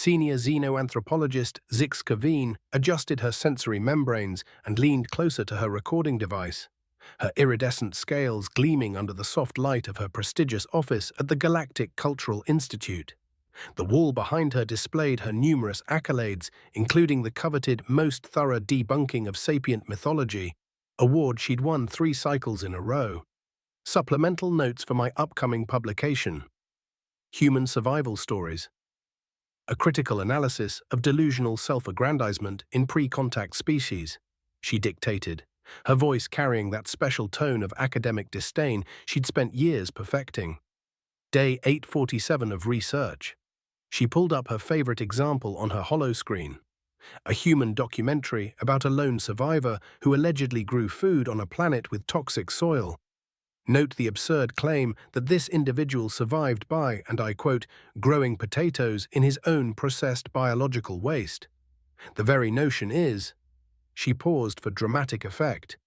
Senior Xenoanthropologist Zyx'ka Veen adjusted her sensory membranes and leaned closer to her recording device, her iridescent scales gleaming under the soft light of her prestigious office at the Galactic Cultural Institute. The wall behind her displayed her numerous accolades, including the coveted Most Thorough Debunking of Sapient Mythology, award she'd won 3 cycles in a row. Supplemental notes for my upcoming publication. Human Survival Stories. A critical analysis of delusional self-aggrandizement in pre-contact species, she dictated, her voice carrying that special tone of academic disdain she'd spent years perfecting. Day 847 of research. She pulled up her favorite example on her holoscreen, a human documentary about a lone survivor who allegedly grew food on a planet with toxic soil. Note the absurd claim that this individual survived by, and I quote, growing potatoes in his own processed biological waste. The very notion is... She paused for dramatic effect.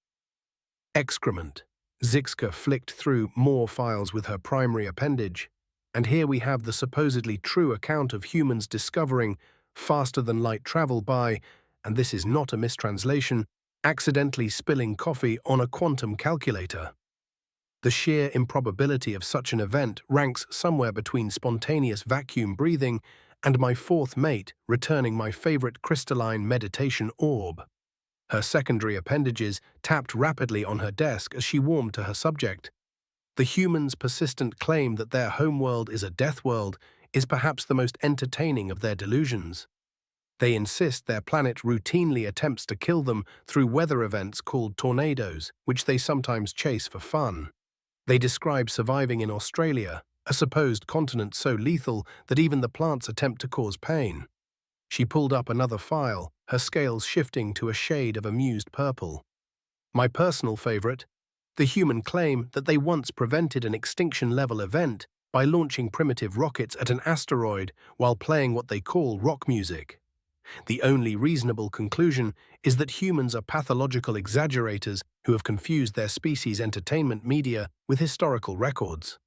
Excrement. Zyx'ka flicked through more files with her primary appendage, and here we have the supposedly true account of humans discovering faster-than-light travel by, and this is not a mistranslation, accidentally spilling coffee on a quantum calculator. The sheer improbability of such an event ranks somewhere between spontaneous vacuum breathing and my fourth mate returning my favorite crystalline meditation orb. Her secondary appendages tapped rapidly on her desk as she warmed to her subject. The humans' persistent claim that their homeworld is a death world is perhaps the most entertaining of their delusions. They insist their planet routinely attempts to kill them through weather events called tornadoes, which they sometimes chase for fun. They describe surviving in Australia, a supposed continent so lethal that even the plants attempt to cause pain. She pulled up another file, her scales shifting to a shade of amused purple. My personal favorite: the human claim that they once prevented an extinction-level event by launching primitive rockets at an asteroid while playing what they call rock music. The only reasonable conclusion is that humans are pathological exaggerators who have confused their species' entertainment media with historical records.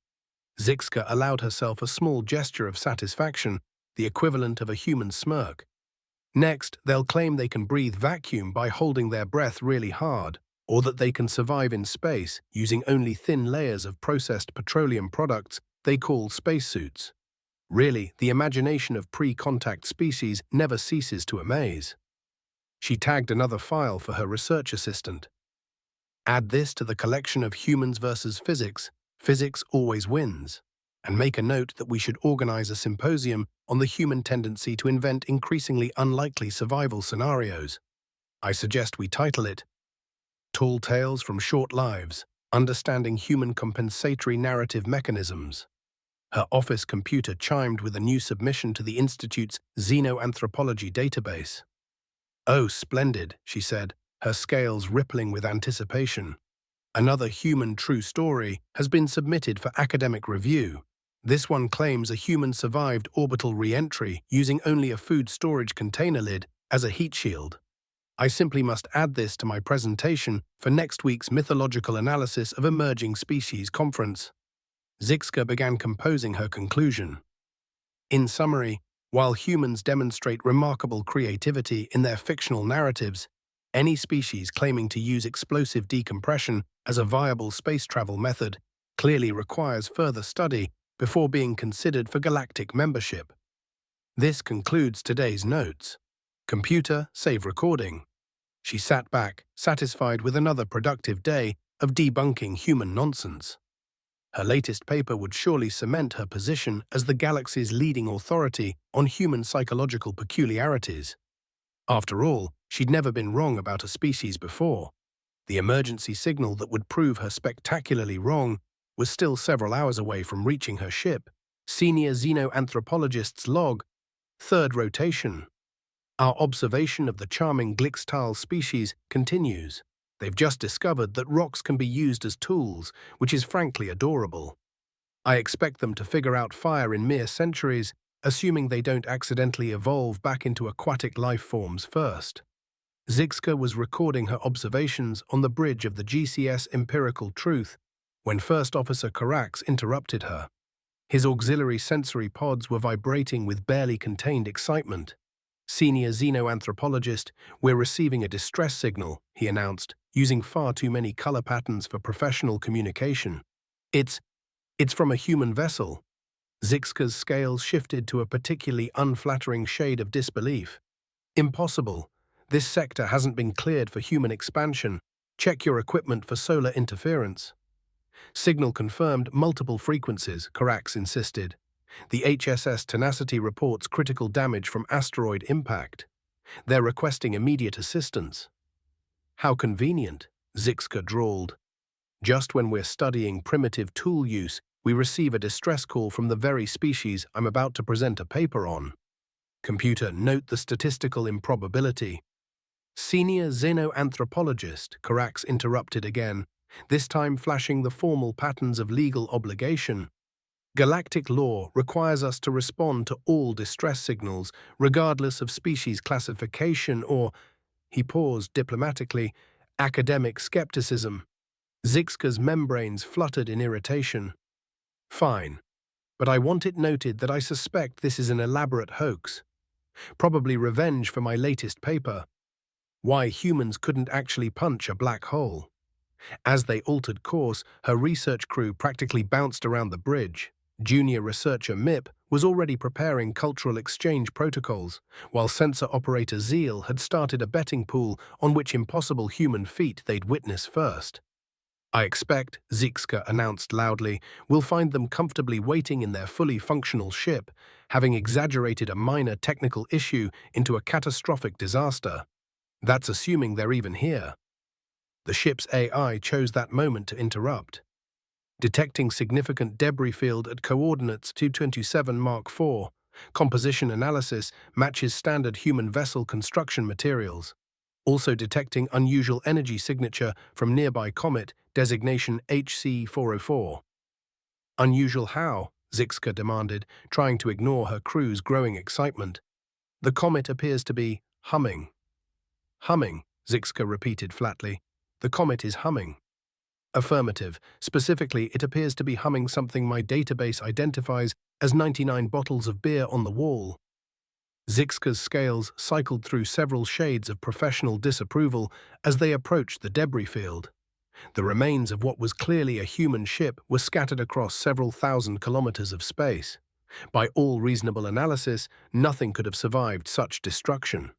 Zyx'ka allowed herself a small gesture of satisfaction, the equivalent of a human smirk. Next, they'll claim they can breathe vacuum by holding their breath really hard, or that they can survive in space using only thin layers of processed petroleum products they call spacesuits. Really, the imagination of pre-contact species never ceases to amaze. She tagged another file for her research assistant. Add this to the collection of humans versus physics, physics always wins, and make a note that we should organize a symposium on the human tendency to invent increasingly unlikely survival scenarios. I suggest we title it Tall Tales from Short Lives, Understanding Human Compensatory Narrative Mechanisms. Her office computer chimed with a new submission to the Institute's Xenoanthropology database. Oh, splendid, she said, her scales rippling with anticipation. Another human true story has been submitted for academic review. This one claims a human survived orbital re-entry using only a food storage container lid as a heat shield. I simply must add this to my presentation for next week's Mythological Analysis of Emerging Species conference. Zyx'ka began composing her conclusion. In summary, while humans demonstrate remarkable creativity in their fictional narratives, any species claiming to use explosive decompression as a viable space travel method clearly requires further study before being considered for galactic membership. This concludes today's notes. Computer, save recording. She sat back, satisfied with another productive day of debunking human nonsense. Her latest paper would surely cement her position as the galaxy's leading authority on human psychological peculiarities. After all, she'd never been wrong about a species before. The emergency signal that would prove her spectacularly wrong was still several hours away from reaching her ship. Senior Xenoanthropologist's log, third rotation. Our observation of the charming Glixtal species continues. They've just discovered that rocks can be used as tools, which is frankly adorable. I expect them to figure out fire in mere centuries, assuming they don't accidentally evolve back into aquatic life forms first. Zyx'ka was recording her observations on the bridge of the GCS Empirical Truth when First Officer Carax interrupted her. His auxiliary sensory pods were vibrating with barely contained excitement. "Senior xenoanthropologist, we're receiving a distress signal," he announced, using far too many color patterns for professional communication. It's from a human vessel." Zyx'ka's scales shifted to a particularly unflattering shade of disbelief. "Impossible. This sector hasn't been cleared for human expansion. Check your equipment for solar interference." "Signal confirmed, multiple frequencies," Corax insisted. "The HSS Tenacity reports critical damage from asteroid impact. They're requesting immediate assistance." "How convenient," Zyx'ka drawled. "Just when we're studying primitive tool use, we receive a distress call from the very species I'm about to present a paper on." "Computer, note the statistical improbability." "Senior xenoanthropologist," Corax interrupted again, this time flashing the formal patterns of legal obligation. "Galactic law requires us to respond to all distress signals, regardless of species classification or," he paused diplomatically, "academic skepticism." Zyx'ka's membranes fluttered in irritation. "Fine, but I want it noted that I suspect this is an elaborate hoax. Probably revenge for my latest paper. Why humans couldn't actually punch a black hole." As they altered course, her research crew practically bounced around the bridge. Junior researcher Mip was already preparing cultural exchange protocols, while sensor operator Zeal had started a betting pool on which impossible human feat they'd witness first. "I expect," Zyx'ka announced loudly, "we'll find them comfortably waiting in their fully functional ship, having exaggerated a minor technical issue into a catastrophic disaster. That's assuming they're even here." The ship's AI chose that moment to interrupt. "Detecting significant debris field at coordinates 227 Mark IV. Composition analysis matches standard human vessel construction materials. Also detecting unusual energy signature from nearby comet, designation HC404. "Unusual how?" Zyx'ka demanded, trying to ignore her crew's growing excitement. "The comet appears to be humming." "Humming," Zyx'ka repeated flatly. "The comet is humming." "Affirmative. Specifically, it appears to be humming something my database identifies as 99 bottles of beer on the wall." Zyx'ka's scales cycled through several shades of professional disapproval as they approached the debris field. The remains of what was clearly a human ship were scattered across several thousand kilometers of space. By all reasonable analysis, nothing could have survived such destruction.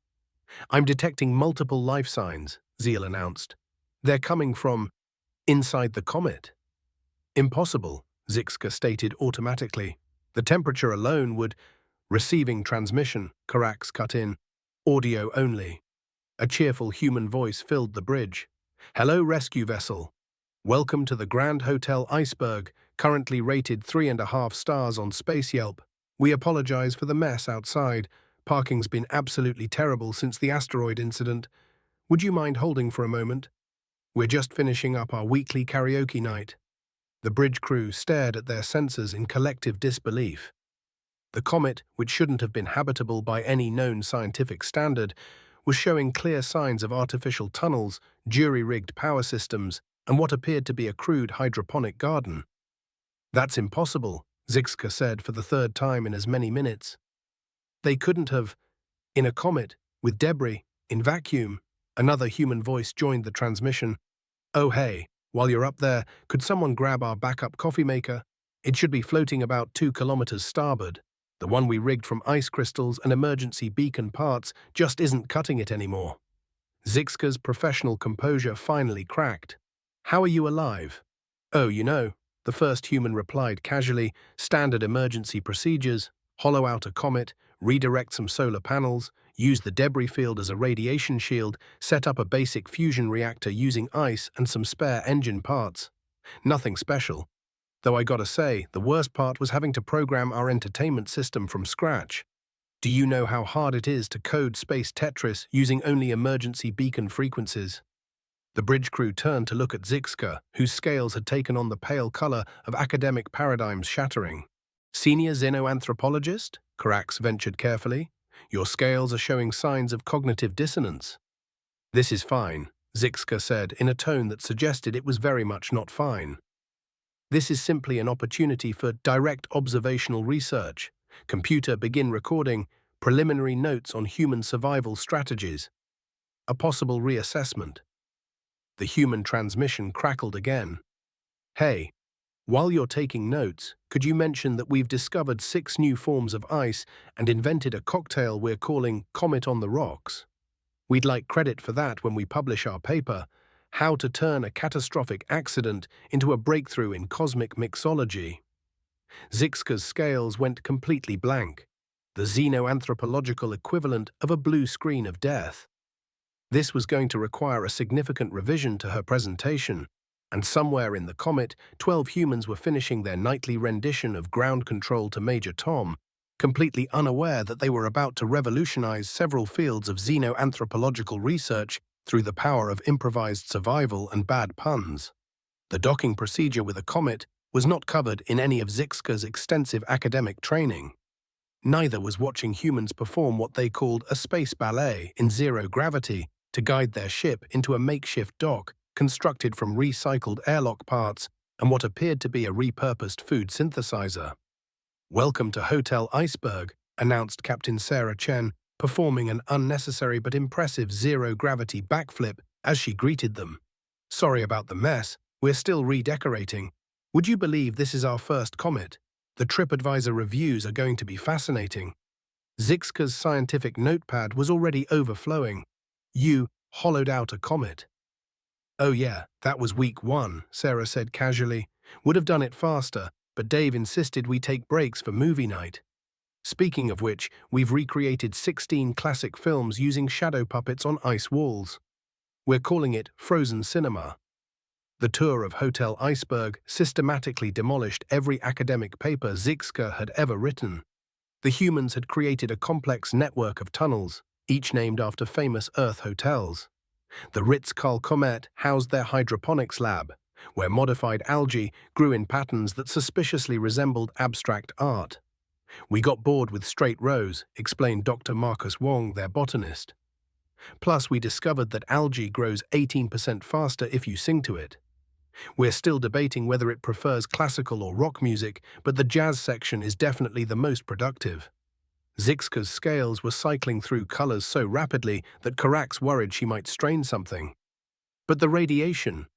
"I'm detecting multiple life signs," Zeal announced. "They're coming from inside the comet." "Impossible," Zyx'ka stated automatically. "The temperature alone would—" "Receiving transmission," Corax cut in. "Audio only." A cheerful human voice filled the bridge. "Hello, rescue vessel. Welcome to the Grand Hotel Iceberg, currently rated 3.5 stars on Space Yelp. We apologize for the mess outside. Parking's been absolutely terrible since the asteroid incident. Would you mind holding for a moment? We're just finishing up our weekly karaoke night." The bridge crew stared at their sensors in collective disbelief. The comet, which shouldn't have been habitable by any known scientific standard, was showing clear signs of artificial tunnels, jury-rigged power systems, and what appeared to be a crude hydroponic garden. "That's impossible," Zyx'ka said for the third time in as many minutes. "They couldn't have. In a comet, with debris, in vacuum." Another human voice joined the transmission. "Oh hey, while you're up there, could someone grab our backup coffee maker? It should be floating about 2 kilometers starboard. The one we rigged from ice crystals and emergency beacon parts just isn't cutting it anymore." Zyx'ka's professional composure finally cracked. "How are you alive?" "Oh, the first human replied casually, "standard emergency procedures, hollow out a comet, redirect some solar panels, use the debris field as a radiation shield, set up a basic fusion reactor using ice and some spare engine parts. Nothing special. Though I gotta say, the worst part was having to program our entertainment system from scratch. Do you know how hard it is to code space Tetris using only emergency beacon frequencies?" The bridge crew turned to look at Zyx'ka, whose scales had taken on the pale color of academic paradigms shattering. "Senior xenoanthropologist?" Corax ventured carefully. "Your scales are showing signs of cognitive dissonance." "This is fine," Zyx'ka said in a tone that suggested it was very much not fine. This is simply an opportunity for direct observational research. Computer begin recording preliminary notes on human survival strategies. A possible reassessment. The human transmission crackled again. Hey, while you're taking notes, could you mention that we've discovered 6 new forms of ice and invented a cocktail we're calling Comet on the Rocks? We'd like credit for that when we publish our paper, How to Turn a Catastrophic Accident into a Breakthrough in Cosmic Mixology. Zyx'ka's scales went completely blank, the xenoanthropological equivalent of a blue screen of death. This was going to require a significant revision to her presentation, and somewhere in the comet, 12 humans were finishing their nightly rendition of Ground Control to Major Tom, completely unaware that they were about to revolutionize several fields of xenoanthropological research through the power of improvised survival and bad puns. The docking procedure with a comet was not covered in any of Zyx'ka's extensive academic training. Neither was watching humans perform what they called a space ballet in zero gravity to guide their ship into a makeshift dock constructed from recycled airlock parts and what appeared to be a repurposed food synthesizer. "Welcome to Hotel Iceberg," announced Captain Sarah Chen, performing an unnecessary but impressive zero-gravity backflip as she greeted them. "Sorry about the mess, we're still redecorating. Would you believe this is our first comet? The TripAdvisor reviews are going to be fascinating." Zyx'ka's scientific notepad was already overflowing. "You hollowed out a comet." "Oh yeah, that was week 1, Sarah said casually. "Would have done it faster, but Dave insisted we take breaks for movie night. Speaking of which, we've recreated 16 classic films using shadow puppets on ice walls. We're calling it Frozen Cinema." The tour of Hotel Iceberg systematically demolished every academic paper Zyx'ka had ever written. The humans had created a complex network of tunnels, each named after famous Earth hotels. The Ritz-Carlton Comet housed their hydroponics lab, where modified algae grew in patterns that suspiciously resembled abstract art. "We got bored with straight rows," explained Dr. Marcus Wong, their botanist. "Plus, we discovered that algae grows 18% faster if you sing to it. We're still debating whether it prefers classical or rock music, but the jazz section is definitely the most productive." Zyx'ka's scales were cycling through colors so rapidly that Karax worried she might strain something. "But the radiation—"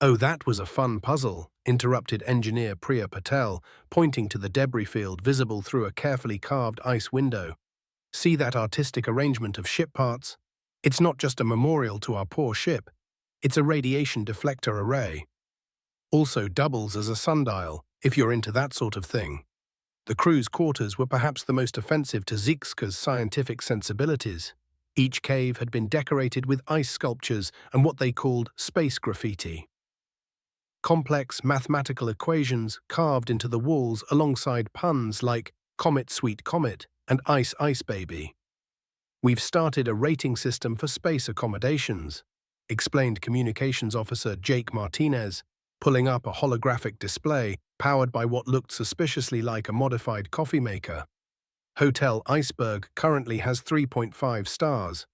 "Oh, that was a fun puzzle," interrupted engineer Priya Patel, pointing to the debris field visible through a carefully carved ice window. "See that artistic arrangement of ship parts? It's not just a memorial to our poor ship. It's a radiation deflector array. Also doubles as a sundial, if you're into that sort of thing." The crew's quarters were perhaps the most offensive to Zyx'ka's scientific sensibilities. Each cave had been decorated with ice sculptures and what they called space graffiti. Complex mathematical equations carved into the walls alongside puns like "Comet Sweet Comet" and "Ice Ice Baby." "We've started a rating system for space accommodations," explained Communications Officer Jake Martinez, pulling up a holographic display powered by what looked suspiciously like a modified coffee maker. "Hotel Iceberg currently has 3.5 stars.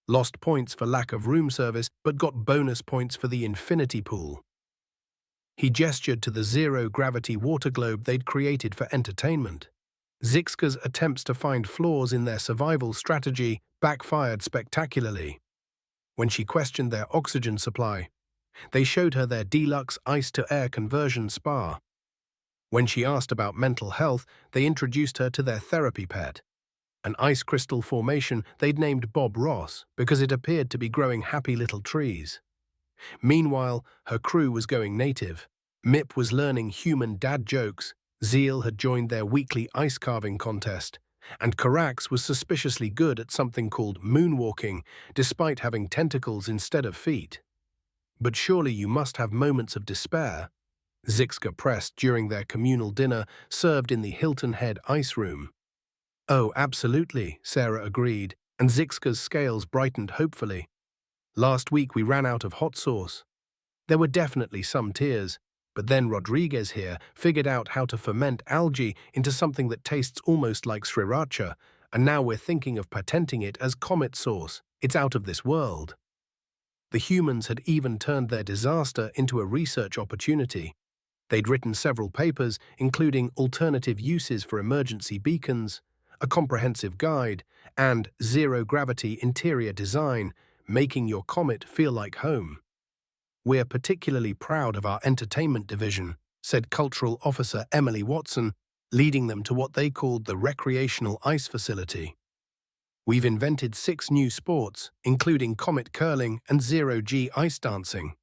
Lost points for lack of room service, but got bonus points for the infinity pool." He gestured to the zero-gravity water globe they'd created for entertainment. Zyx'ka's attempts to find flaws in their survival strategy backfired spectacularly. When she questioned their oxygen supply, they showed her their deluxe ice-to-air conversion spa. When she asked about mental health, they introduced her to their therapy pet, an ice crystal formation they'd named Bob Ross because it appeared to be growing happy little trees. Meanwhile, her crew was going native. Mip was learning human dad jokes, Zeal had joined their weekly ice carving contest, and Karax was suspiciously good at something called moonwalking, despite having tentacles instead of feet. "But surely you must have moments of despair," Zyx'ka pressed during their communal dinner served in the Hilton Head ice room. "Oh, absolutely," Sarah agreed, and Zyx'ka's scales brightened hopefully. "Last week we ran out of hot sauce. There were definitely some tears, but then Rodriguez here figured out how to ferment algae into something that tastes almost like sriracha, and now we're thinking of patenting it as comet sauce. It's out of this world." The humans had even turned their disaster into a research opportunity. They'd written several papers, including alternative uses for emergency beacons, a comprehensive guide, and zero-gravity interior design, making your comet feel like home. "We're particularly proud of our entertainment division," said Cultural Officer Emily Watson, leading them to what they called the recreational ice facility. "We've invented 6 new sports, including comet curling and zero-G ice dancing.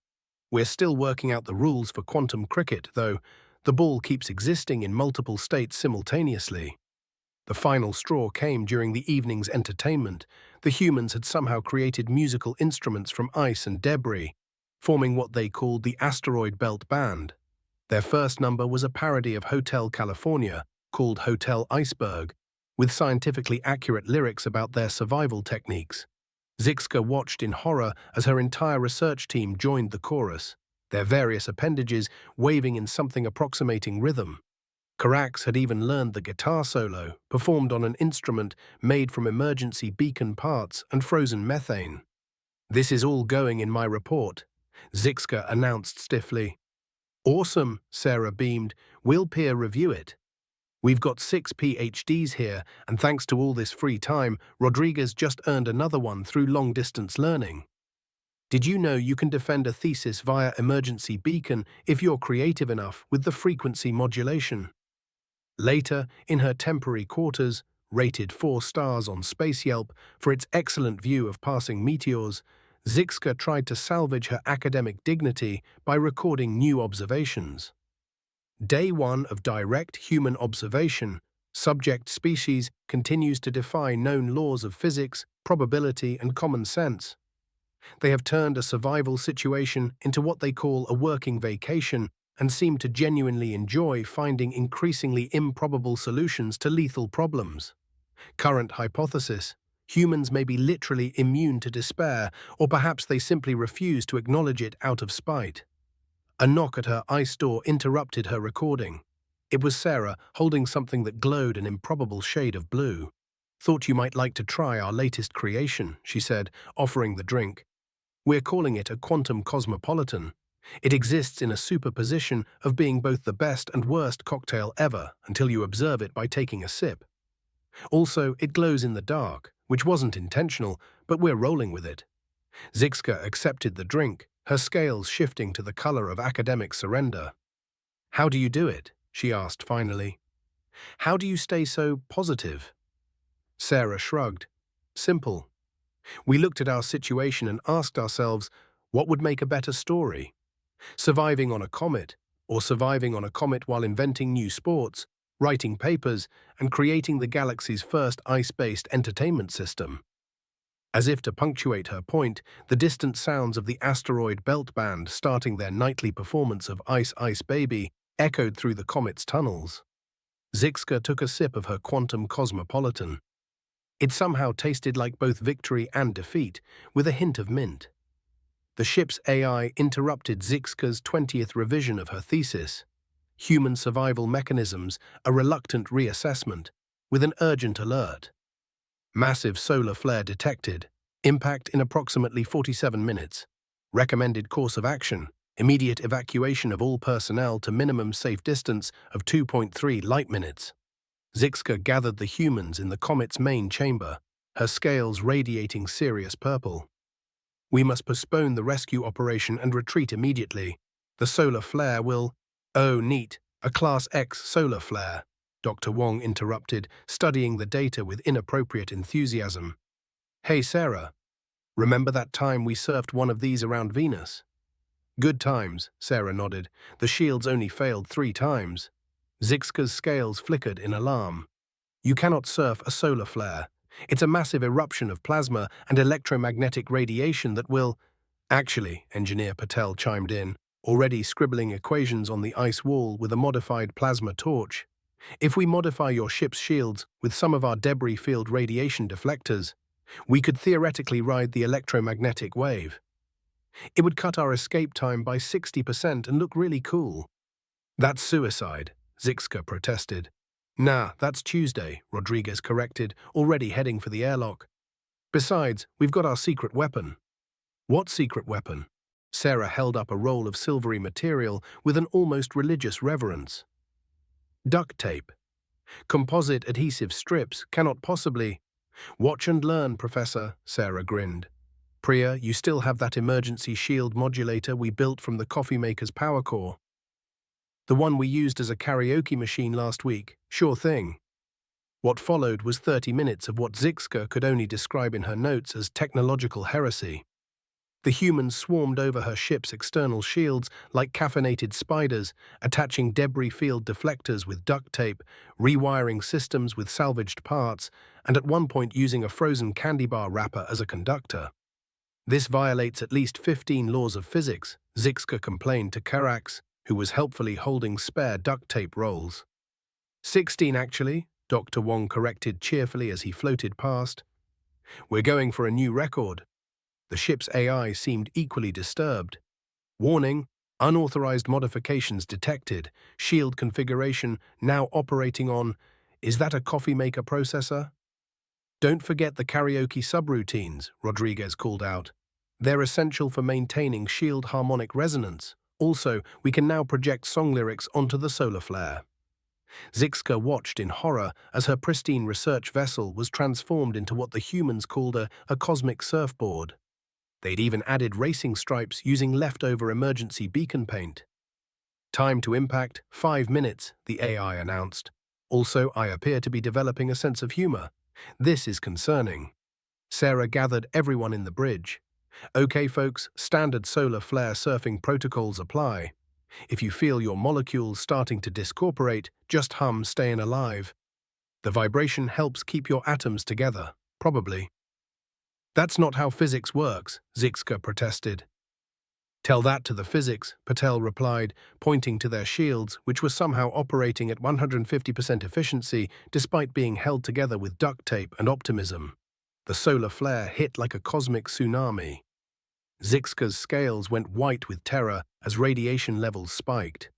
We're still working out the rules for quantum cricket, though. The ball keeps existing in multiple states simultaneously." The final straw came during the evening's entertainment. The humans had somehow created musical instruments from ice and debris, forming what they called the Asteroid Belt Band. Their first number was a parody of Hotel California, called Hotel Iceberg, with scientifically accurate lyrics about their survival techniques. Zyx'ka watched in horror as her entire research team joined the chorus, their various appendages waving in something approximating rhythm. Carax had even learned the guitar solo, performed on an instrument made from emergency beacon parts and frozen methane. "This is all going in my report," Zyx'ka announced stiffly. "Awesome," Sarah beamed. "We'll peer review it. We've got 6 PhDs here, and thanks to all this free time, Rodriguez just earned another one through long-distance learning. Did you know you can defend a thesis via emergency beacon if you're creative enough with the frequency modulation?" Later, in her temporary quarters, rated 4 stars on Space Yelp for its excellent view of passing meteors, Zyx'ka tried to salvage her academic dignity by recording new observations. Day 1 of direct human observation, subject species continues to defy known laws of physics, probability, and common sense. They have turned a survival situation into what they call a working vacation and seem to genuinely enjoy finding increasingly improbable solutions to lethal problems. Current hypothesis: humans may be literally immune to despair, or perhaps they simply refuse to acknowledge it out of spite. A knock at her ice door interrupted her recording. It was Sarah, holding something that glowed an improbable shade of blue. "Thought you might like to try our latest creation," she said, offering the drink. "We're calling it a quantum cosmopolitan. It exists in a superposition of being both the best and worst cocktail ever until you observe it by taking a sip. Also, it glows in the dark, which wasn't intentional, but we're rolling with it." Zyx'ka accepted the drink, her scales shifting to the color of academic surrender. "How do you do it?" she asked finally. "How do you stay so positive?" Sarah shrugged. "Simple. We looked at our situation and asked ourselves, what would make a better story? Surviving on a comet, or surviving on a comet while inventing new sports, writing papers, and creating the galaxy's first ice-based entertainment system?" As if to punctuate her point, the distant sounds of the Asteroid Belt Band starting their nightly performance of Ice Ice Baby echoed through the comet's tunnels. Zyx'ka took a sip of her quantum cosmopolitan. It somehow tasted like both victory and defeat, with a hint of mint. The ship's AI interrupted Zyx'ka's 20th revision of her thesis, Human Survival Mechanisms, a Reluctant Reassessment, with an urgent alert. Massive solar flare detected. Impact in approximately 47 minutes. Recommended course of action: immediate evacuation of all personnel to minimum safe distance of 2.3 light minutes. Zyx'ka gathered the humans in the comet's main chamber, her scales radiating serious purple. "We must postpone the rescue operation and retreat immediately. The solar flare will—" "Oh, neat, a Class X solar flare," Dr. Wong interrupted, studying the data with inappropriate enthusiasm. "Hey, Sarah, remember that time we surfed one of these around Venus?" "Good times," Sarah nodded. "The shields only failed 3 times. Zyx'ka's scales flickered in alarm. "You cannot surf a solar flare. It's a massive eruption of plasma and electromagnetic radiation that will—" "Actually," Engineer Patel chimed in, already scribbling equations on the ice wall with a modified plasma torch. "If we modify your ship's shields with some of our debris field radiation deflectors, we could theoretically ride the electromagnetic wave. It would cut our escape time by 60% and look really cool." "That's suicide," Zyx'ka protested. "Nah, that's Tuesday," Rodriguez corrected, already heading for the airlock. "Besides, we've got our secret weapon." "What secret weapon?" Sarah held up a roll of silvery material with an almost religious reverence. Duct tape. Composite adhesive strips cannot possibly. Watch and learn, Professor, Sarah grinned. Priya, you still have that emergency shield modulator we built from the coffee maker's power core. The one we used as a karaoke machine last week. Sure thing. What followed was 30 minutes of what Zyx'ka could only describe in her notes as technological heresy. The humans swarmed over her ship's external shields like caffeinated spiders, attaching debris field deflectors with duct tape, rewiring systems with salvaged parts, and at one point using a frozen candy bar wrapper as a conductor. This violates at least 15 laws of physics, Zyx'ka complained to Karax, who was helpfully holding spare duct tape rolls. 16 actually, Dr. Wong corrected cheerfully as he floated past. We're going for a new record. The ship's AI seemed equally disturbed. Warning, unauthorized modifications detected, shield configuration now operating on, is that a coffee maker processor? Don't forget the karaoke subroutines, Rodriguez called out. They're essential for maintaining shield harmonic resonance. Also, we can now project song lyrics onto the solar flare. Zyx'ka watched in horror as her pristine research vessel was transformed into what the humans called a cosmic surfboard. They'd even added racing stripes using leftover emergency beacon paint. Time to impact, 5 minutes, the AI announced. Also, I appear to be developing a sense of humor. This is concerning. Sarah gathered everyone in the bridge. Okay, folks, standard solar flare surfing protocols apply. If you feel your molecules starting to discorporate, just hum "Stayin' Alive." The vibration helps keep your atoms together, probably. That's not how physics works, Zyx'ka protested. Tell that to the physics, Patel replied, pointing to their shields, which were somehow operating at 150% efficiency despite being held together with duct tape and optimism. The solar flare hit like a cosmic tsunami. Zyx'ka's scales went white with terror as radiation levels spiked.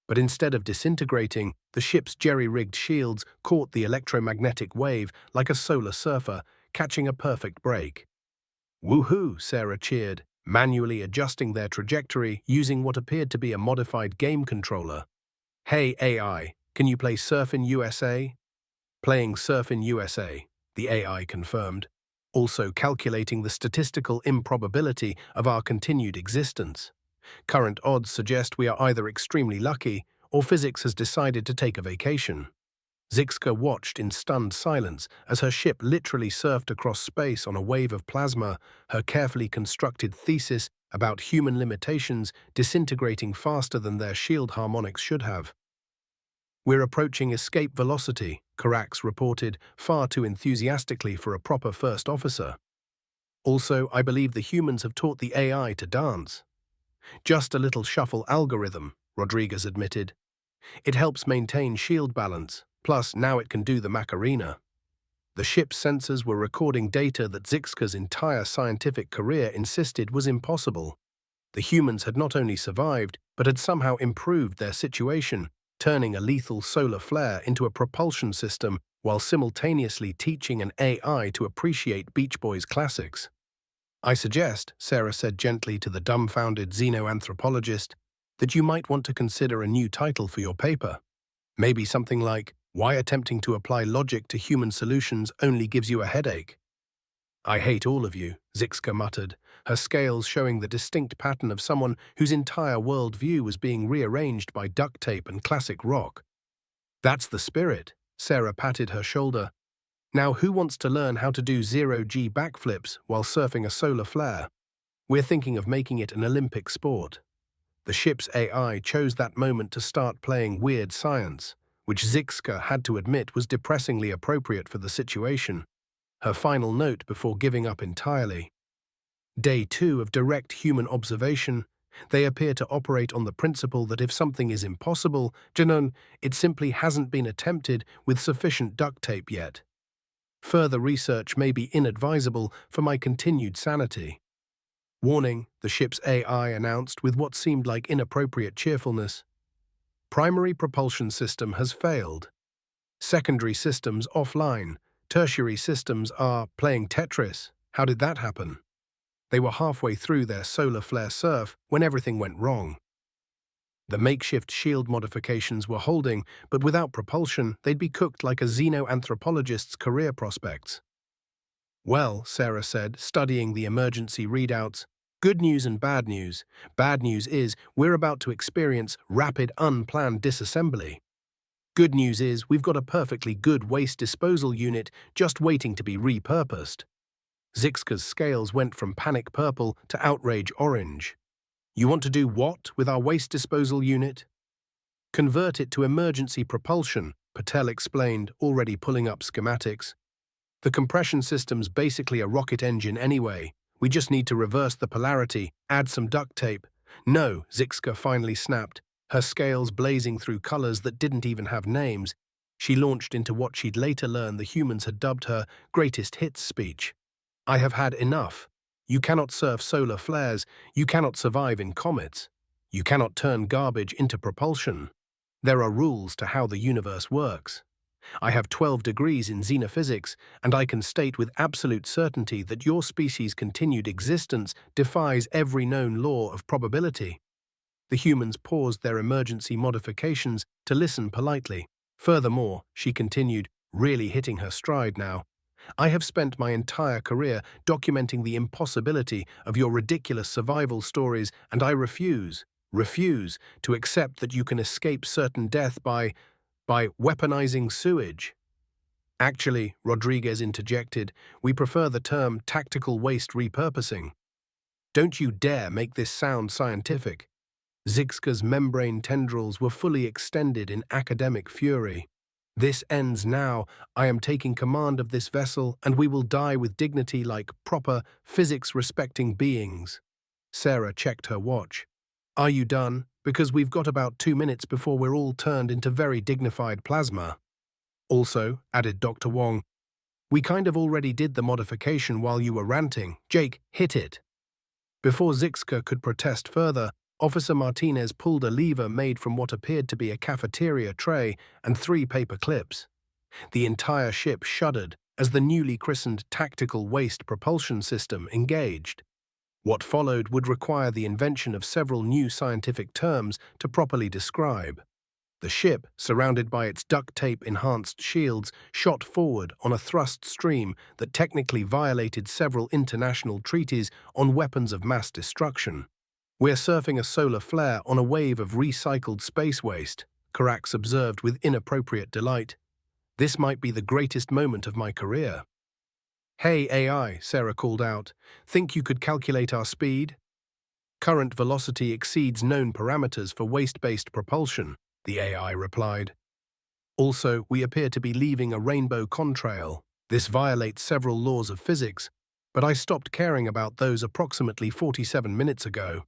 But instead of disintegrating, the ship's jerry-rigged shields caught the electromagnetic wave like a solar surfer, catching a perfect break. Woohoo, Sarah cheered, manually adjusting their trajectory using what appeared to be a modified game controller. Hey AI, can you play Surf in USA? Playing Surf in USA, the AI confirmed, also calculating the statistical improbability of our continued existence. Current odds suggest we are either extremely lucky or physics has decided to take a vacation. Zyx'ka watched in stunned silence as her ship literally surfed across space on a wave of plasma, her carefully constructed thesis about human limitations disintegrating faster than their shield harmonics should have. We're approaching escape velocity, Karax reported, far too enthusiastically for a proper first officer. Also, I believe the humans have taught the AI to dance. Just a little shuffle algorithm, Rodriguez admitted. It helps maintain shield balance. Plus, now it can do the Macarena. The ship's sensors were recording data that Zyx'ka's entire scientific career insisted was impossible. The humans had not only survived, but had somehow improved their situation, turning a lethal solar flare into a propulsion system while simultaneously teaching an AI to appreciate Beach Boys classics. I suggest, Sarah said gently to the dumbfounded xenoanthropologist, that you might want to consider a new title for your paper. Maybe something like, "Why attempting to apply logic to human solutions only gives you a headache." I hate all of you, Zyx'ka muttered, her scales showing the distinct pattern of someone whose entire worldview was being rearranged by duct tape and classic rock. That's the spirit, Sarah patted her shoulder. Now who wants to learn how to do zero-G backflips while surfing a solar flare? We're thinking of making it an Olympic sport. The ship's AI chose that moment to start playing weird science, which Zyx'ka had to admit was depressingly appropriate for the situation. Her final note before giving up entirely. Day 2 of direct human observation, they appear to operate on the principle that if something is impossible, it simply hasn't been attempted with sufficient duct tape yet. Further research may be inadvisable for my continued sanity. Warning, the ship's AI announced with what seemed like inappropriate cheerfulness. Primary propulsion system has failed. Secondary systems offline. Tertiary systems are playing Tetris. How did that happen? They were halfway through their solar flare surf when everything went wrong. The makeshift shield modifications were holding, but without propulsion, they'd be cooked like a xenoanthropologist's career prospects. Well, Sarah said, studying the emergency readouts, good news and bad news. Bad news is we're about to experience rapid, unplanned disassembly. Good news is we've got a perfectly good waste disposal unit just waiting to be repurposed. Zyx'ka's scales went from panic purple to outrage orange. You want to do what with our waste disposal unit? Convert it to emergency propulsion, Patel explained, already pulling up schematics. The compression system's basically a rocket engine anyway. We just need to reverse the polarity, add some duct tape. No, Zyx'ka finally snapped, her scales blazing through colors that didn't even have names. She launched into what she'd later learn the humans had dubbed her greatest hits speech. I have had enough. You cannot surf solar flares, you cannot survive in comets. You cannot turn garbage into propulsion. There are rules to how the universe works. I have 12 degrees in xenophysics, and I can state with absolute certainty that your species' continued existence defies every known law of probability. The humans paused their emergency modifications to listen politely. Furthermore, she continued, really hitting her stride now, I have spent my entire career documenting the impossibility of your ridiculous survival stories, and I refuse to accept that you can escape certain death by weaponizing sewage. Actually, Rodriguez interjected, we prefer the term tactical waste repurposing. Don't you dare make this sound scientific. Zyx'ka's membrane tendrils were fully extended in academic fury. This ends now. I am taking command of this vessel, and we will die with dignity like proper, physics-respecting beings. Sarah checked her watch. Are you done? Because we've got about 2 minutes before we're all turned into very dignified plasma. Also, added Dr. Wong, we kind of already did the modification while you were ranting. Jake, hit it. Before Zyx'ka could protest further, Officer Martinez pulled a lever made from what appeared to be a cafeteria tray and 3 paper clips. The entire ship shuddered as the newly christened tactical waste propulsion system engaged. What followed would require the invention of several new scientific terms to properly describe. The ship, surrounded by its duct tape-enhanced shields, shot forward on a thrust stream that technically violated several international treaties on weapons of mass destruction. We're surfing a solar flare on a wave of recycled space waste, Carax observed with inappropriate delight. This might be the greatest moment of my career. Hey AI, Sarah called out, think you could calculate our speed? Current velocity exceeds known parameters for waste-based propulsion, the AI replied. Also, we appear to be leaving a rainbow contrail. This violates several laws of physics, but I stopped caring about those approximately 47 minutes ago.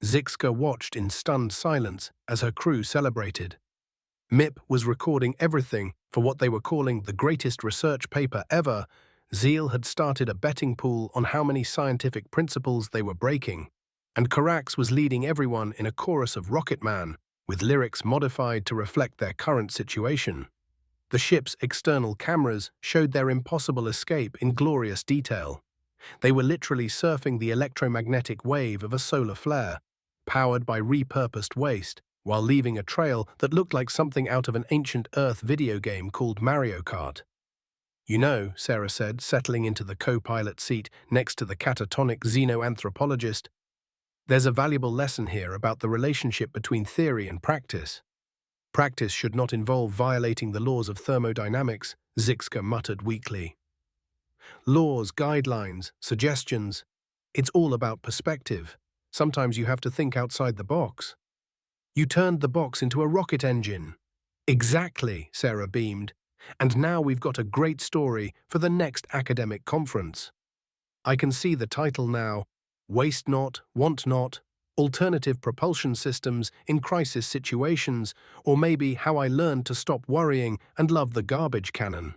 Zyx'ka watched in stunned silence as her crew celebrated. MIP was recording everything for what they were calling the greatest research paper ever. Zeal had started a betting pool on how many scientific principles they were breaking, and Carax was leading everyone in a chorus of Rocket Man, with lyrics modified to reflect their current situation. The ship's external cameras showed their impossible escape in glorious detail. They were literally surfing the electromagnetic wave of a solar flare, powered by repurposed waste, while leaving a trail that looked like something out of an ancient Earth video game called Mario Kart. You know, Sarah said, settling into the co-pilot seat next to the catatonic xenoanthropologist, there's a valuable lesson here about the relationship between theory and practice. Practice should not involve violating the laws of thermodynamics, Zyx'ka muttered weakly. Laws, guidelines, suggestions, it's all about perspective. Sometimes you have to think outside the box. You turned the box into a rocket engine. Exactly, Sarah beamed. And now we've got a great story for the next academic conference. I can see the title now, Waste Not, Want Not, Alternative Propulsion Systems in Crisis Situations, or maybe How I Learned to Stop Worrying and Love the Garbage Cannon.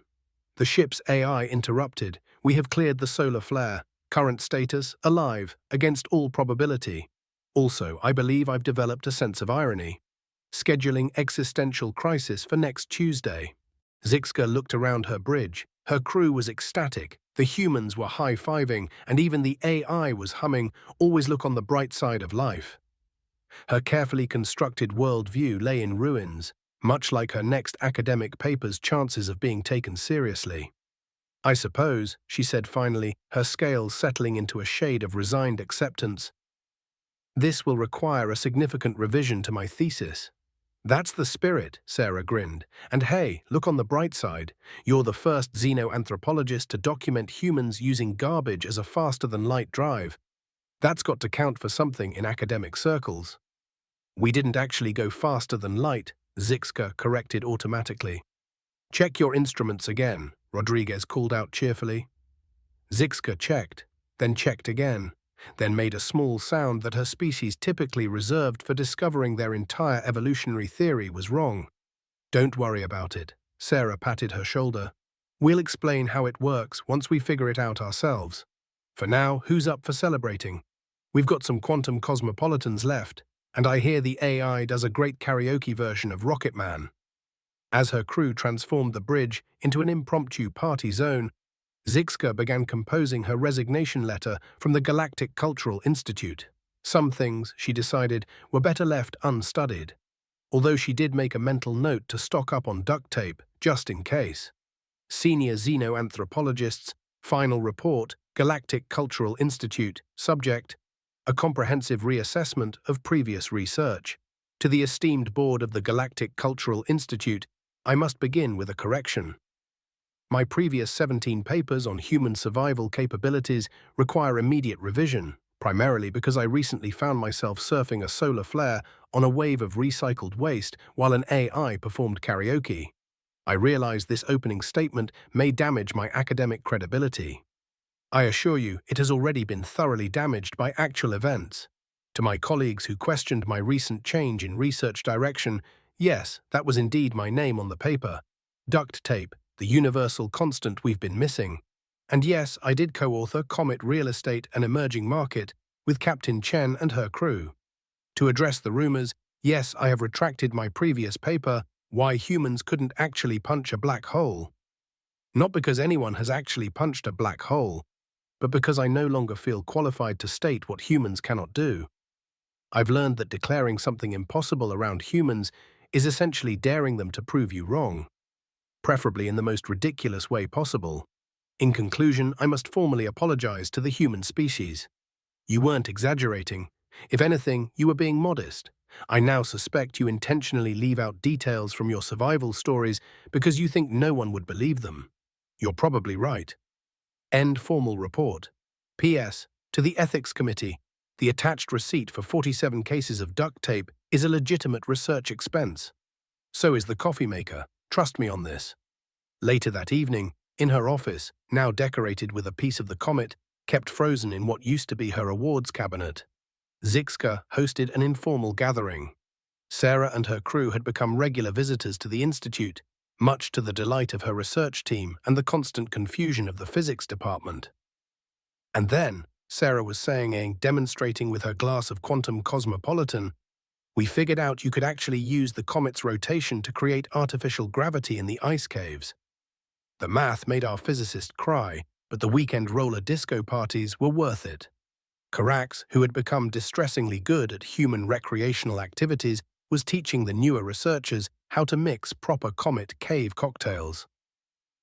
The ship's AI interrupted. We have cleared the solar flare. Current status, alive, against all probability. Also, I believe I've developed a sense of irony. Scheduling existential crisis for next Tuesday. Zyx'ka looked around her bridge. Her crew was ecstatic, The humans were high-fiving, and even the AI was humming, "Always look on the bright side of life." Her carefully constructed worldview lay in ruins, much like her next academic paper's chances of being taken seriously. "I suppose," she said finally, her scales settling into a shade of resigned acceptance, "this will require a significant revision to my thesis." "That's the spirit," Sarah grinned. "And hey, look on the bright side. You're the first xenoanthropologist to document humans using garbage as a faster-than-light drive. That's got to count for something in academic circles." "We didn't actually go faster than light," Zyx'ka corrected automatically. "Check your instruments again," Rodriguez called out cheerfully. Zyx'ka checked, then checked again, then made a small sound that her species typically reserved for discovering their entire evolutionary theory was wrong. "Don't worry about it," Sarah patted her shoulder. "We'll explain how it works once we figure it out ourselves. For now, who's up for celebrating? We've got some quantum cosmopolitans left, and I hear the AI does a great karaoke version of Rocket Man." As her crew transformed the bridge into an impromptu party zone, Zyx'ka began composing her resignation letter from the Galactic Cultural Institute. Some things, she decided, were better left unstudied, although she did make a mental note to stock up on duct tape, just in case. Senior Xenoanthropologists, Final Report, Galactic Cultural Institute, Subject, a comprehensive reassessment of previous research. To the esteemed board of the Galactic Cultural Institute, I must begin with a correction. My previous 17 papers on human survival capabilities require immediate revision, primarily because I recently found myself surfing a solar flare on a wave of recycled waste while an AI performed karaoke. I realized this opening statement may damage my academic credibility. I assure you, it has already been thoroughly damaged by actual events. To my colleagues who questioned my recent change in research direction, yes, that was indeed my name on the paper. Duct tape, the universal constant we've been missing. And yes, I did co-author Comet Real Estate and Emerging Market with Captain Chen and her crew. To address the rumors, yes, I have retracted my previous paper, Why Humans Couldn't Actually Punch a Black Hole. Not because anyone has actually punched a black hole, but because I no longer feel qualified to state what humans cannot do. I've learned that declaring something impossible around humans is essentially daring them to prove you wrong, preferably in the most ridiculous way possible. In conclusion, I must formally apologize to the human species. You weren't exaggerating. If anything, you were being modest. I now suspect you intentionally leave out details from your survival stories because you think no one would believe them. You're probably right. End formal report. P.S. To the Ethics Committee, the attached receipt for 47 cases of duct tape is a legitimate research expense. So is the coffee maker. Trust me on this. Later that evening, in her office, now decorated with a piece of the comet, kept frozen in what used to be her awards cabinet, Zyx'ka hosted an informal gathering. Sarah and her crew had become regular visitors to the institute, much to the delight of her research team and the constant confusion of the physics department. And then, Sarah was saying, demonstrating with her glass of quantum cosmopolitan, "We figured out you could actually use the comet's rotation to create artificial gravity in the ice caves." The math made our physicist cry, but the weekend roller disco parties were worth it. Carax, who had become distressingly good at human recreational activities, was teaching the newer researchers how to mix proper comet cave cocktails.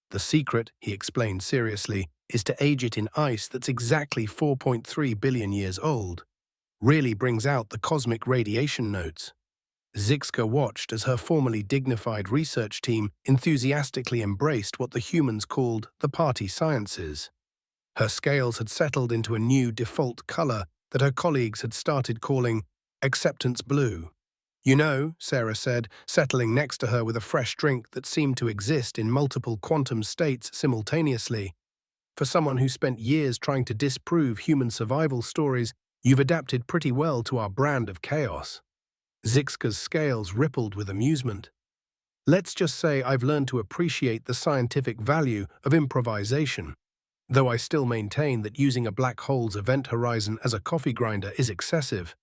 "The secret," he explained seriously, "is to age it in ice that's exactly 4.3 billion years old. Really brings out the cosmic radiation notes." Zyx'ka watched as her formerly dignified research team enthusiastically embraced what the humans called the party sciences. Her scales had settled into a new default color that her colleagues had started calling acceptance blue. "You know," Sarah said, settling next to her with a fresh drink that seemed to exist in multiple quantum states simultaneously, "for someone who spent years trying to disprove human survival stories, you've adapted pretty well to our brand of chaos." Zyx'ka's scales rippled with amusement. "Let's just say I've learned to appreciate the scientific value of improvisation, though I still maintain that using a black hole's event horizon as a coffee grinder is excessive."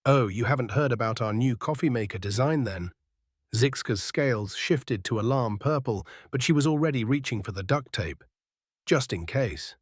"Oh, you haven't heard about our new coffee maker design then?" Zyx'ka's scales shifted to alarm purple, but she was already reaching for the duct tape. just in case.